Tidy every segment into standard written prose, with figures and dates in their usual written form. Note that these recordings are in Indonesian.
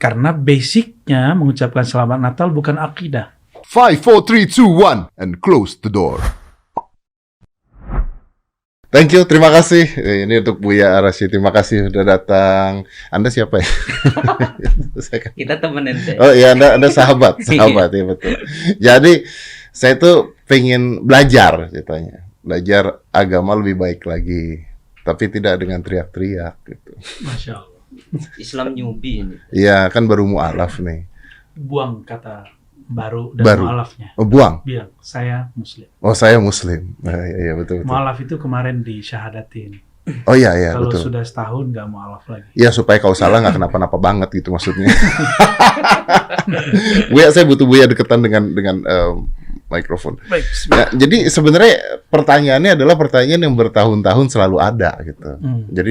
Karena basicnya mengucapkan selamat Natal bukan akidah. 5, 4, 3, 2, 1, and close the door. Thank you, terima kasih. Ini untuk Buya Arashi, terima kasih sudah datang. Anda siapa ya? Kita temen ente. Oh iya, Anda sahabat ya betul. Jadi saya tuh pengen belajar ceritanya, belajar agama lebih baik lagi, tapi tidak dengan teriak-teriak gitu. Masya Allah. Islam newbie ini. Iya, kan baru mu'alaf nih. Buang kata baru dan Baru. mu'alafnya. Oh, buang. Bilang, saya Muslim. Oh, saya Muslim. Iya betul. Mu'alaf itu kemarin disyahadatin. Oh iya Kalau betul. sudah setahun nggak mu'alaf lagi. Iya, supaya kalau salah nggak kenapa-napa banget gitu maksudnya. Buya, saya butuh Buya deketan dengan mikrofon. Baik, Ya, jadi sebenarnya pertanyaannya adalah pertanyaan yang bertahun-tahun selalu ada gitu. Jadi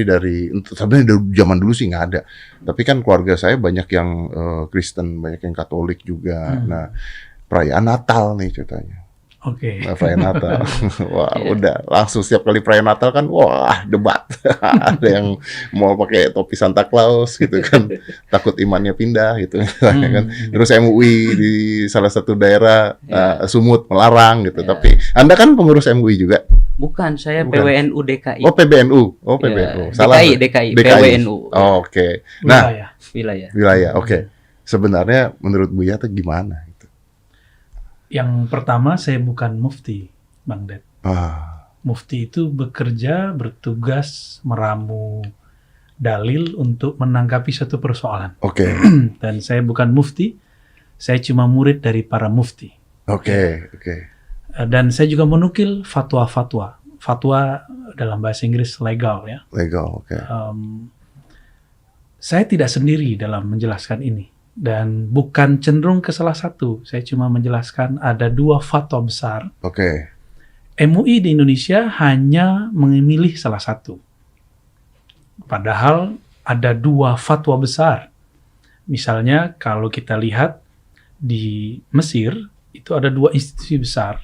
sebenarnya dari zaman dulu sih nggak ada. Tapi kan keluarga saya banyak yang Kristen, banyak yang Katolik juga. Nah, perayaan Natal nih ceritanya. Oke. Perayaan Natal. Wah, udah langsung setiap kali perayaan Natal kan, wah, debat. Ada yang mau pakai topi Santa Claus gitu kan, takut imannya pindah gitu kan. Terus MUI di salah satu daerah Sumut melarang gitu. Tapi Anda kan pengurus MUI juga? Bukan, saya Bukan. PWNU DKI. Oh, PBNU. Oh, PBNU. Salah. DKI, PWNU. Oh, oke. Nah, Wilayah. oke. Sebenarnya menurut Buya tuh gimana? Yang pertama, saya bukan mufti, Bang Ded. Ah, Mufti itu bekerja, bertugas, meramu dalil untuk menanggapi satu persoalan. oke. Dan saya bukan mufti, saya cuma murid dari para mufti. Oke. Dan saya juga menukil fatwa-fatwa. Fatwa dalam bahasa Inggris legal ya. Legal, oke. Saya tidak sendiri dalam menjelaskan ini. Dan bukan cenderung ke salah satu. Saya cuma menjelaskan ada dua fatwa besar. Oke. MUI di Indonesia hanya memilih salah satu. Padahal ada dua fatwa besar. Misalnya kalau kita lihat di Mesir, itu ada dua institusi besar.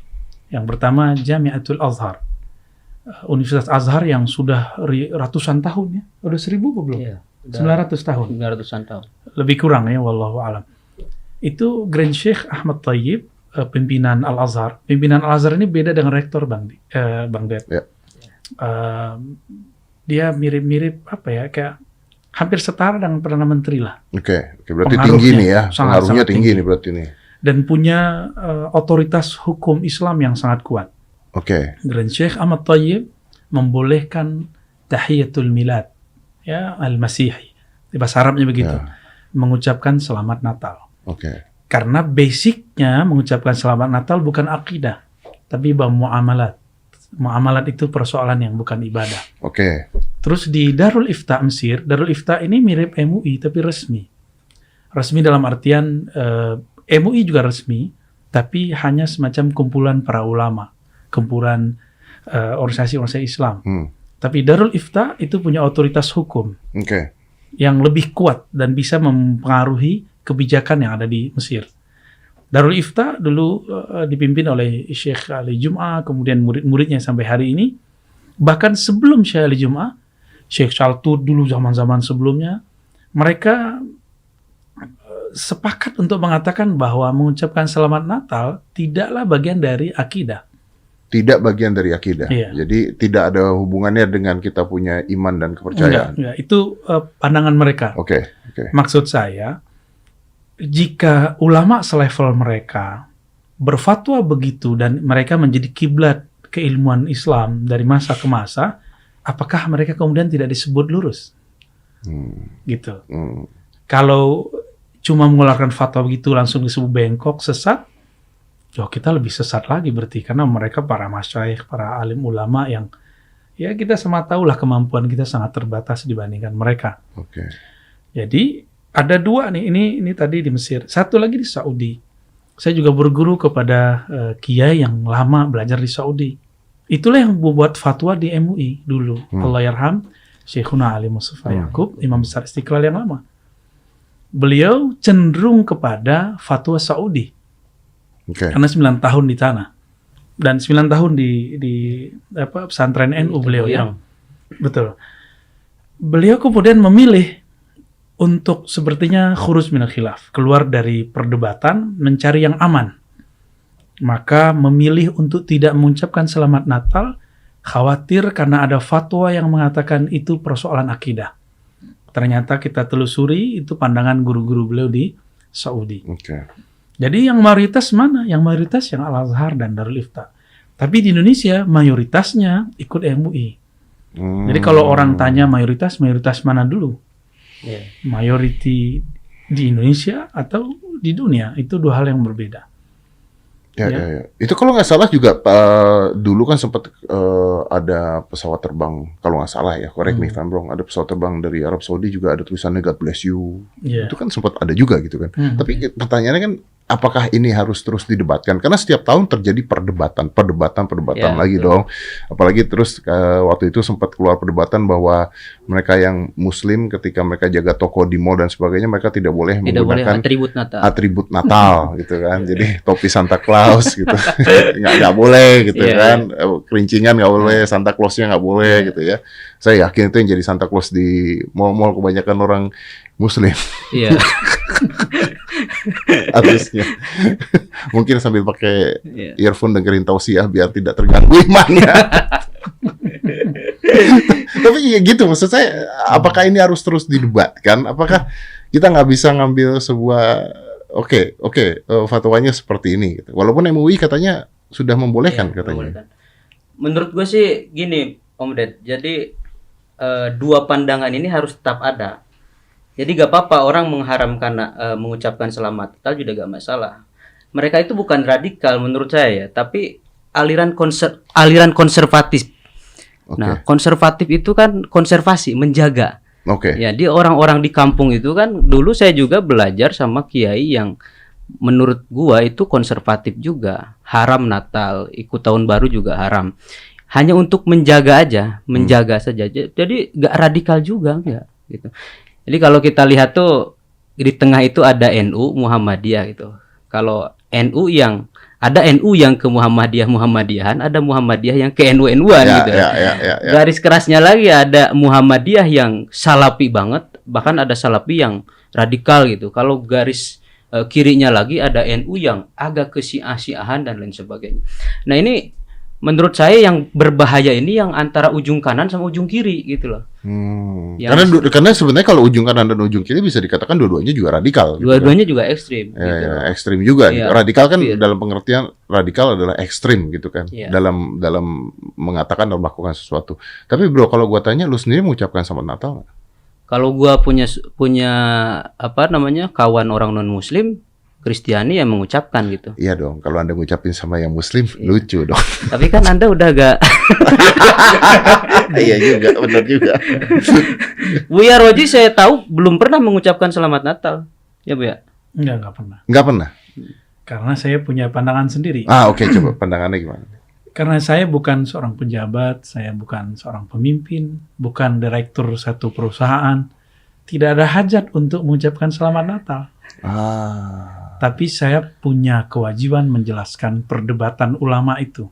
Yang pertama Jamiatul Azhar. Universitas Azhar yang sudah ratusan tahun ya. Udah 1000 apa belum? Iya, 900 tahun. 900-an tahun. Lebih kurang ya, wallahu alam. Itu Grand Sheikh Ahmad Thayyib, pimpinan Al-Azhar. Pimpinan Al-Azhar ini beda dengan rektor Bang Ded. Ya. Dia mirip-mirip apa ya, kayak hampir setara dengan Perdana Menteri lah. Oke. Berarti Pengaruhnya tinggi nih ya. sangat Pengaruhnya tinggi tinggi. nih berarti nih. Dan punya otoritas hukum Islam yang sangat kuat. Oke. Grand Sheikh Ahmad Thayyib membolehkan tahiyatul milad, ya, al-Masihi. Di bahasa Arabnya begitu. Ya. Mengucapkan selamat Natal. Oke. Karena basicnya mengucapkan selamat Natal bukan akidah, tapi muamalat. Muamalat itu persoalan yang bukan ibadah. Oke. Terus di Darul Ifta Mesir, Darul Ifta ini mirip MUI tapi resmi. Resmi dalam artian MUI juga resmi, tapi hanya semacam kumpulan para ulama, kumpulan organisasi-organisasi Islam. Tapi Darul Ifta itu punya otoritas hukum Oke. yang lebih kuat dan bisa mempengaruhi kebijakan yang ada di Mesir. Darul Ifta dulu dipimpin oleh Syekh Ali Jum'ah, kemudian murid-muridnya sampai hari ini. Bahkan sebelum Syekh Ali Jum'ah, Syekh Shaltut dulu zaman-zaman sebelumnya, mereka sepakat untuk mengatakan bahwa mengucapkan selamat Natal tidaklah bagian dari akidah. Tidak bagian dari akidah. Iya. Jadi tidak ada hubungannya dengan kita punya iman dan kepercayaan. Enggak. Itu pandangan mereka. Oke. Maksud saya, jika ulama selevel mereka berfatwa begitu dan mereka menjadi kiblat keilmuan Islam dari masa ke masa, apakah mereka kemudian tidak disebut lurus? Gitu. Kalau cuma mengeluarkan fatwa begitu langsung disebut bengkok, sesat, kita lebih sesat lagi berarti, karena mereka para masyayikh, para alim ulama yang ya kita sama tahulah kemampuan kita sangat terbatas dibandingkan mereka. Oke. Jadi ada dua nih, ini tadi di Mesir, satu lagi di Saudi. Saya juga berguru kepada kiai yang lama belajar di Saudi. Itulah yang membuat fatwa di MUI dulu. Allahyarham Syekhuna Ali Mustafa Yaqub, Imam Besar Istiqlal yang lama. Beliau cenderung kepada fatwa Saudi. Karena 9 tahun di tanah. Dan 9 tahun di pesantren NU beliau ya. Betul. Beliau kemudian memilih untuk sepertinya khuruz minal khilaf, keluar dari perdebatan, mencari yang aman. Maka memilih untuk tidak mengucapkan selamat Natal, khawatir karena ada fatwa yang mengatakan itu persoalan akidah. Ternyata kita telusuri itu pandangan guru-guru beliau di Saudi. Oke. Jadi yang mayoritas mana? Yang mayoritas yang Al-Azhar dan Darul Ifta. Tapi di Indonesia mayoritasnya ikut MUI. Jadi kalau orang tanya mayoritas mana dulu? Iya. Mayoriti di Indonesia atau di dunia? Itu dua hal yang berbeda. Ya. Itu kalau nggak salah juga dulu kan sempat ada pesawat terbang, kalau nggak salah ya, correct me if I'm wrong, ada pesawat terbang dari Arab Saudi juga ada tulisannya God bless you. Yeah. Itu kan sempat ada juga gitu kan. Tapi pertanyaannya kan, apakah ini harus terus didebatkan? Karena setiap tahun terjadi perdebatan Ya, lagi betul. dong. Apalagi terus waktu itu sempat keluar perdebatan bahwa mereka yang Muslim ketika mereka jaga toko di mall dan sebagainya, mereka tidak boleh Tidak boleh menggunakan atribut Natal gitu kan. Jadi topi Santa Claus gitu nggak boleh gitu Iya, kan. Kerincingan nggak boleh, Santa Clausnya nggak boleh gitu ya. Saya yakin itu yang jadi Santa Claus di mall-mall kebanyakan orang Muslim. Iya. Artisnya mungkin sambil pakai Iya. earphone dengerin tausiah biar tidak terganggu imannya. Tapi ya gitu, maksud saya, apakah ini harus terus didebatkan? Apakah kita nggak bisa ngambil sebuah fatwanya seperti ini gitu. Walaupun MUI katanya sudah membolehkan Iya, katanya. membolehkan. Menurut gue sih gini, Om Ded. Jadi dua pandangan ini harus tetap ada. Jadi gak apa-apa orang mengharamkan mengucapkan selamat Natal juga gak masalah. Mereka itu bukan radikal menurut saya ya, tapi aliran konservatif. Oke. Nah, konservatif itu kan konservasi, menjaga. Oke. Ya, dia orang-orang di kampung itu kan dulu saya juga belajar sama kiai yang menurut gua itu konservatif juga. Haram Natal, ikut tahun baru juga haram. Hanya untuk menjaga aja, menjaga saja. Jadi gak radikal juga enggak gitu. Jadi kalau kita lihat tuh di tengah itu ada NU, Muhammadiyah gitu. Kalau NU yang ada NU yang ke Muhammadiyah-Muhammadiyahan, ada Muhammadiyah yang ke NU-NU-an gitu. Ya. Garis kerasnya lagi ada Muhammadiyah yang salafi banget, bahkan ada salafi yang radikal gitu. Kalau garis kirinya lagi ada NU yang agak ke Syiah-Syiahan dan lain sebagainya. Nah, ini menurut saya yang berbahaya ini yang antara ujung kanan sama ujung kiri gitu loh. Karena sebenarnya kalau ujung kanan dan ujung kiri bisa dikatakan dua-duanya juga radikal. Dua-duanya juga ekstrim. Ya, gitu. ya, ekstrim juga. Iya, Gitu. Radikal kan iya. dalam pengertian radikal adalah ekstrim gitu kan. Iya. Dalam mengatakan dan melakukan sesuatu. Tapi bro, kalau gua tanya, lu sendiri mengucapkan selamat Natal nggak? Kalau gua punya apa namanya kawan orang non Muslim, Kristiani yang mengucapkan gitu. Iya dong. Kalau Anda ngucapin sama yang Muslim, Iya. lucu dong. Tapi kan Anda udah agak Iya juga, benar juga. Buya Roji saya tahu belum pernah mengucapkan selamat Natal. Ya, Bu ya. Nggak pernah. Nggak pernah. Karena saya punya pandangan sendiri. Oke, coba pandangannya gimana? Karena saya bukan seorang pejabat, saya bukan seorang pemimpin, bukan direktur satu perusahaan. Tidak ada hajat untuk mengucapkan selamat Natal. Tapi saya punya kewajiban menjelaskan perdebatan ulama itu.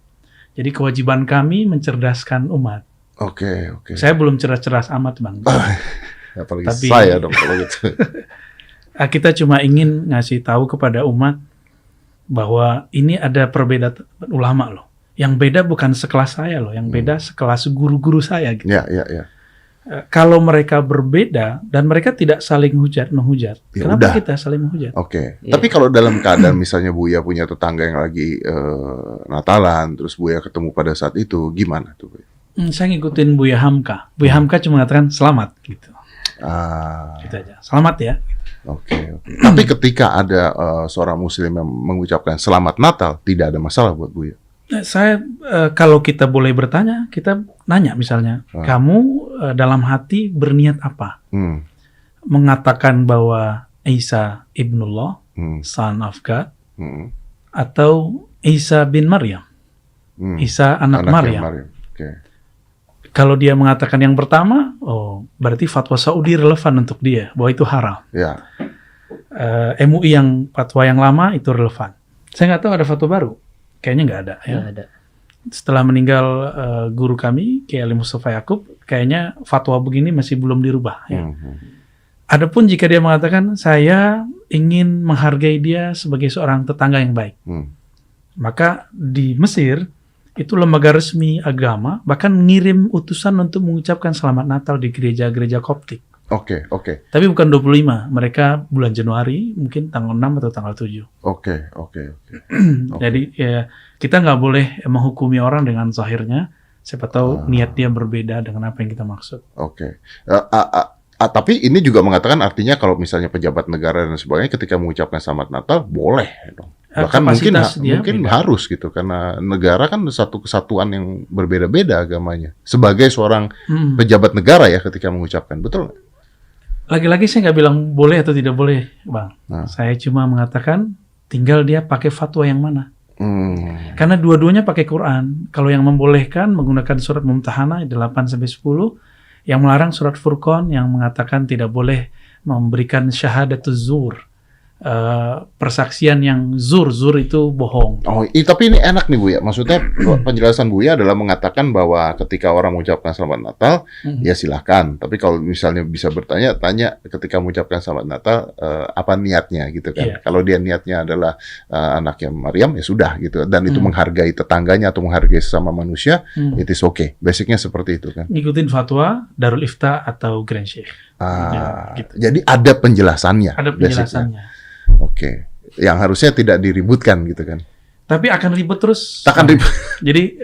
Jadi kewajiban kami mencerdaskan umat. Oke. Saya belum cerdas-cerdas amat, Bang. Apalagi Tapi- saya dong kalau gitu. Kita cuma ingin ngasih tahu kepada umat bahwa ini ada perbedaan ulama loh. Yang beda bukan sekelas saya loh, yang beda sekelas guru-guru saya gitu. Ya. Kalau mereka berbeda dan mereka tidak saling menghujat, Ya kenapa udah. kita saling menghujat? Oke. Iya. Tapi kalau dalam keadaan misalnya Buya punya tetangga yang lagi Natalan, terus Buya ketemu pada saat itu, gimana tuh, Buya? Saya ngikutin Buya Hamka. Buya Hamka cuma mengatakan selamat gitu. Gitu aja. Selamat ya. Oke. Tapi ketika ada seorang Muslim yang mengucapkan Selamat Natal, tidak ada masalah buat Buya. Saya kalau kita boleh bertanya, kita nanya misalnya, kamu dalam hati berniat apa? Mengatakan bahwa Isa ibnullah, son of God, atau Isa bin Maryam, Isa anak Anaknya Maryam. Oke. Kalau dia mengatakan yang pertama, berarti fatwa Saudi relevan untuk dia, bahwa itu haram. Ya. MUI yang fatwa yang lama itu relevan. Saya nggak tahu ada fatwa baru. Kayaknya nggak ada. Ya. Nggak ada. Setelah meninggal guru kami, Kiai Ali Mustafa Yakub, kayaknya fatwa begini masih belum dirubah. Ya. Adapun jika dia mengatakan saya ingin menghargai dia sebagai seorang tetangga yang baik, maka di Mesir itu lembaga resmi agama bahkan ngirim utusan untuk mengucapkan selamat Natal di gereja-gereja Koptik. Oke. Tapi bukan 25, mereka bulan Januari, mungkin tanggal 6 atau tanggal 7. Oke. Jadi ya, kita nggak boleh menghukumi orang dengan zahirnya, siapa tahu niat dia berbeda dengan apa yang kita maksud. Oke. Tapi ini juga mengatakan artinya kalau misalnya pejabat negara dan sebagainya ketika mengucapkan selamat Natal boleh dong. Bahkan mungkin harus gitu karena negara kan satu kesatuan yang berbeda-beda agamanya. Sebagai seorang pejabat negara ya ketika mengucapkan, betul nggak? Lagi-lagi saya nggak bilang boleh atau tidak boleh, Bang. Saya cuma mengatakan tinggal dia pakai fatwa yang mana. Karena dua-duanya pakai Quran. Kalau yang membolehkan menggunakan surat Mumtahanah 8-10, yang melarang surat Furqan yang mengatakan tidak boleh memberikan syahadatuz zur. Persaksian yang zur itu bohong. Tapi ini enak nih Bu ya. Maksudnya penjelasan Bu ya adalah mengatakan bahwa ketika orang mengucapkan selamat Natal, ya silahkan. Tapi kalau misalnya bisa tanya ketika mengucapkan selamat Natal, apa niatnya gitu kan. Kalau dia niatnya adalah anaknya Maryam, ya sudah gitu. Dan itu menghargai tetangganya atau menghargai sesama manusia, it is okay. Basicnya seperti itu kan. Ngikutin fatwa Darul Ifta atau Grand Sheikh. Gitu. Jadi ada penjelasannya. Ada penjelasannya. Oke, yang harusnya tidak diributkan gitu kan. Tapi akan ribut terus. Akan ribut. Jadi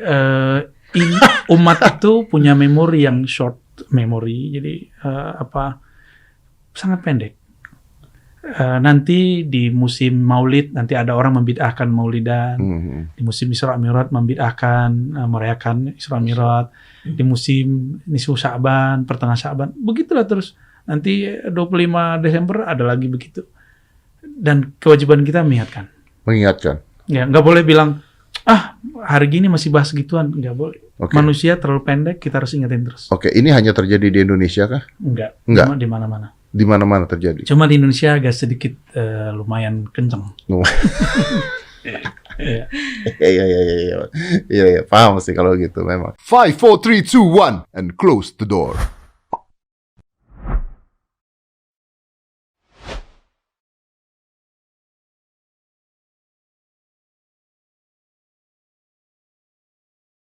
umat itu punya memori yang short memory. Jadi sangat pendek. Nanti di musim Maulid nanti ada orang membid'ahkan Maulidan. Di musim Isra Mi'raj membid'ahkan merayakan Isra Mi'raj. Di musim nisfu Sya'ban, pertengahan Sya'ban, begitulah terus. Nanti 25 Desember ada lagi begitu. Dan kewajiban kita mengingatkan. Ya, nggak boleh bilang, hari gini masih bahas gituan. Nggak boleh. Manusia terlalu pendek, kita harus ingetin terus. Oke, ini hanya terjadi di Indonesia kah? Enggak. Cuma di mana-mana. Di mana-mana terjadi? Cuma di Indonesia agak sedikit lumayan kenceng. Iya, paham sih kalau gitu memang. 5, 4, 3, 2, 1, and close the door.